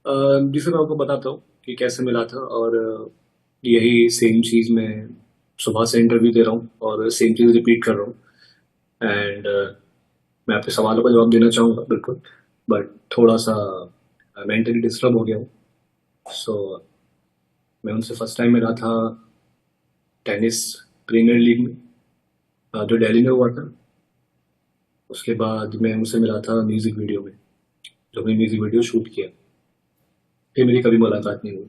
जिसे मैं आपको बताता हूँ कि कैसे मिला था। और यही सेम चीज़ मैं सुबह से इंटरव्यू दे रहा हूँ और सेम चीज़ रिपीट कर रहा हूँ। एंड मैं आपके सवालों का जवाब देना चाहूँगा बिल्कुल, बट थोड़ा सा मेंटली डिस्टर्ब हो गया हूँ। सो मैं उनसे फर्स्ट टाइम मिला था टेनिस प्रीमियर लीग में, जो दिल्ली में हुआ था। उसके बाद मैं उनसे मिला था म्यूज़िक वीडियो में, जो मैंने म्यूज़िक वीडियो शूट किया। फिर मेरी कभी मुलाकात नहीं हुई।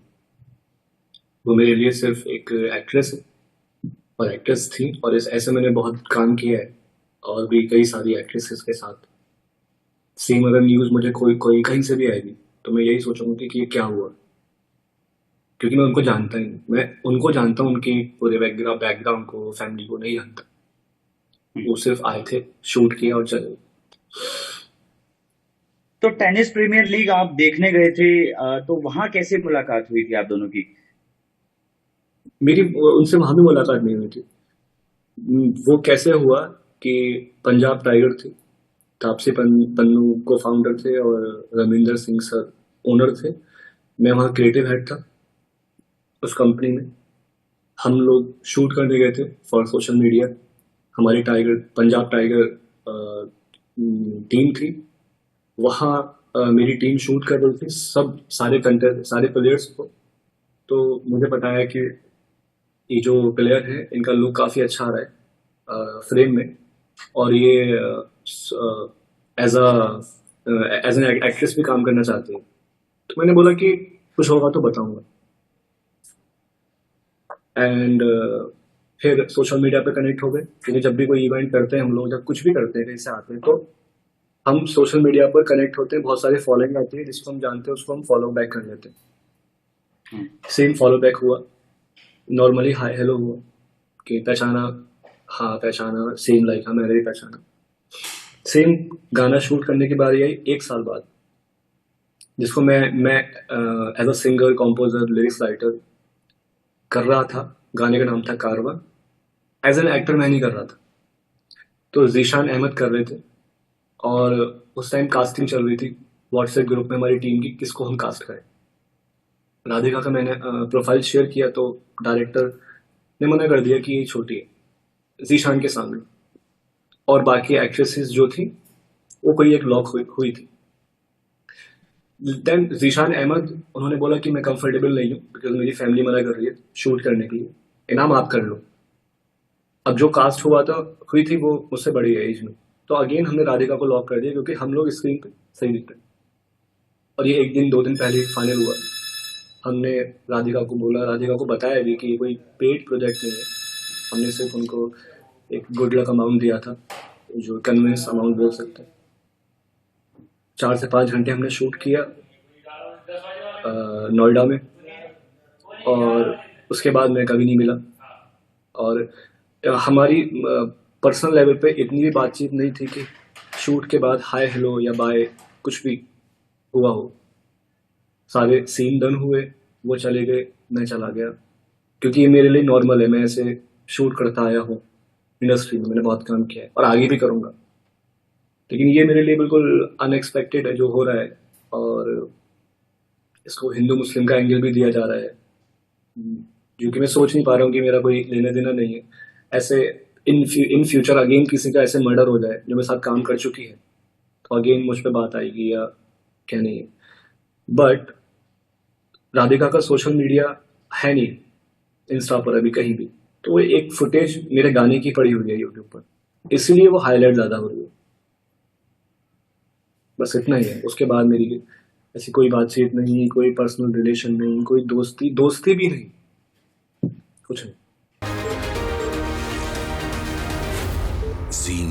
वो मेरे लिए सिर्फ एक एक्ट्रेस है और एक्ट्रेस थी, और इस ऐसे मैंने बहुत काम किया है और भी कई सारी एक्ट्रेसेस के साथ। सेम अगर न्यूज़ मुझे कोई कोई कहीं से भी आएगी तो मैं यही सोचूंगा कि ये क्या हुआ, क्योंकि मैं उनको जानता ही नहीं। मैं उनको जानता हूँ, उनकी पूरे बैकग्राउंड को, फैमिली को नहीं जानता। वो सिर्फ आए थे, शूट किया और चले गए। तो टेनिस प्रीमियर लीग आप देखने गए थे, तो वहां कैसे मुलाकात हुई थी आप दोनों की? मेरी उनसे वहां भी मुलाकात नहीं हुई थी। वो कैसे हुआ कि पंजाब टाइगर थी, पन्नू को फाउंडर थे और रविंदर सिंह सर ओनर थे। मैं वहाँ क्रिएटिव हेड था उस कंपनी में। हम लोग शूट करने गए थे फॉर सोशल मीडिया। हमारी पंजाब टाइगर टीम थी वहाँ। मेरी टीम शूट कर रही थी सब सारे प्लेयर्स को। तो मुझे पता है कि ये जो प्लेयर है इनका लुक काफ़ी अच्छा आ रहा है फ्रेम में, और ये as a as an actress भी काम करना चाहती है। तो मैंने बोला कि कुछ होगा तो बताऊंगा। एंड फिर सोशल मीडिया पे कनेक्ट हो गए, क्योंकि जब भी कोई इवेंट करते हैं हम लोग, जब कुछ भी करते हैं कहीं से आते हैं, तो हम सोशल मीडिया पर कनेक्ट होते हैं। बहुत सारे फॉलोइंग आती है, जिसको हम जानते हैं उसको हम फॉलो बैक कर लेते हैं। हम्म। सेम फॉलो बैक हुआ, नॉर्मली हाय हेलो हुआ कि पहचाना, हाँ पहचाना, सेम लाइक हाँ मैंने भी पहचाना। सेम गाना शूट करने की बारी आई 1 साल बाद, जिसको मैं as a singer, composer, lyrics writer कर रहा था। गाने का नाम था कारवा। एज एन एक्टर मैं नहीं कर रहा था, तो जीशान अहमद कर रहे थे। और उस टाइम कास्टिंग चल रही थी व्हाट्सएप ग्रुप में हमारी टीम की, किसको हम कास्ट करें। राधिका का मैंने प्रोफाइल शेयर किया तो डायरेक्टर ने मना कर दिया कि ये छोटी है जीशान के सामने। और बाकी एक्ट्रेसेस जो थी वो कोई एक लॉक हुई थी। देन जीशान अहमद उन्होंने बोला कि मैं कंफर्टेबल नहीं हूँ, बिकॉज मेरी फैमिली मना कर रही है शूट करने के लिए, इनाम आप कर लो। अब जो कास्ट हुई थी वो मुझसे बड़ी है एज में। तो अगेन हमने राधिका को लॉक कर दिया, क्योंकि हम लोग स्क्रीन पे सही दिखते हैं। और ये 1 दिन 2 दिन पहले फाइनल हुआ। हमने राधिका को बताया भी कि ये कोई पेड प्रोजेक्ट नहीं है। हमने सिर्फ उनको एक गुड लक अमाउंट दिया था, जो कन्विंस अमाउंट बोल सकते हैं। 4 से 5 घंटे हमने शूट किया नोएडा में, और उसके बाद मैं कभी नहीं मिला। और हमारी पर्सनल लेवल पे इतनी भी बातचीत नहीं थी कि शूट के बाद हाय हेलो या बाय कुछ भी हुआ हो। सारे सीन डन हुए, वो चले गए, मैं चला गया, क्योंकि ये मेरे लिए नॉर्मल है। मैं ऐसे शूट करता आया हूँ, इंडस्ट्री में मैंने बहुत काम किया है और आगे भी करूँगा। लेकिन ये मेरे लिए बिल्कुल अनएक्सपेक्टेड है जो हो रहा है, और इसको हिंदू मुस्लिम का एंगल भी दिया जा रहा है, जो कि मैं सोच नहीं पा रहा हूँ कि मेरा कोई लेना देना नहीं है ऐसे। इन फ्यूचर अगेन किसी का ऐसे मर्डर हो जाए जो मेरे साथ काम कर चुकी है, तो अगेन मुझ पे बात आएगी या क्या नहीं है। बट राधिका का सोशल मीडिया है नहीं इंस्टा पर अभी कहीं भी। तो वो एक फुटेज मेरे गाने की पड़ी हुई है यूट्यूब पर, इसीलिए वो हाईलाइट ज्यादा हो रही है। बस इतना ही है। उसके बाद मेरी ऐसी कोई बातचीत नहीं, कोई पर्सनल रिलेशन नहीं, कोई दोस्ती दोस्ती भी नहीं, कुछ नहीं। जी